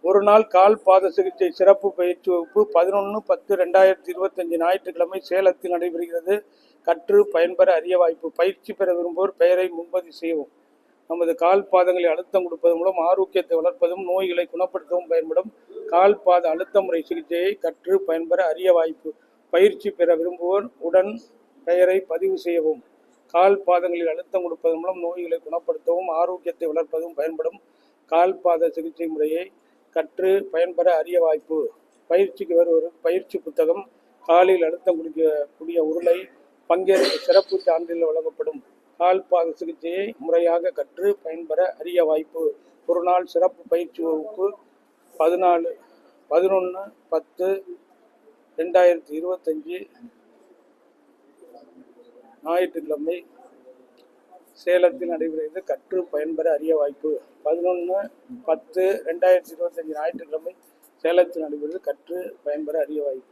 ஒரு நாள் கால் பாத சிகிச்சை சிறப்பு பயிற்சி வகுப்பு 11/10/2025 ஞாயிற்றுக்கிழமை சேலத்தில் நடைபெறுகிறது. கற்று பயன்பெற அரிய வாய்ப்பு. பயிற்சி பெற விரும்புவோர் பெயரை முன்பதிவு செய்யவும். நமது கால் பாதங்களில் அழுத்தம் கொடுப்பதன் மூலம் ஆரோக்கியத்தை வளர்ப்பதும் நோய்களை குணப்படுத்தவும் பயன்படும் கால் பாத அழுத்த முறை சிகிச்சையை கற்று பயன்பெற அரிய வாய்ப்பு. பயிற்சி பெற விரும்புவோர் உடன் பெயரை பதிவு செய்யவும். கால் பாதங்களில் அழுத்தம் கொடுப்பதன் மூலம் நோய்களை குணப்படுத்தவும் ஆரோக்கியத்தை வளர்ப்பதும் பயன்படும் கால் பாத சிகிச்சை முறையை கற்று பயன்பெற அரிய வாய்ப்பு. பயிற்சிக்கு வருவோருக்கு பயிற்சி புத்தகம், காலில் அழுத்தம் கொடுக்கக்கூடிய உருளை, பங்கேற்க சிறப்பு சான்றிதழ் வழங்கப்படும். கால் பாத சிகிச்சையை முறையாக கற்று பயன்பெற அரிய வாய்ப்பு. ஒரு நாள் சிறப்பு பயிற்சி வகுப்பு 11/10/2025 ஞாயிற்றுக்கிழமை சேலத்தில் நடைபெறுகிறது. கற்று பயன்பெற அரிய வாய்ப்பு. 11/10/2025 ஞாயிற்றுக்கிழமை சேலத்தில் நடைபெறுகிறது. கற்று பயன்பெற அரிய வாய்ப்பு.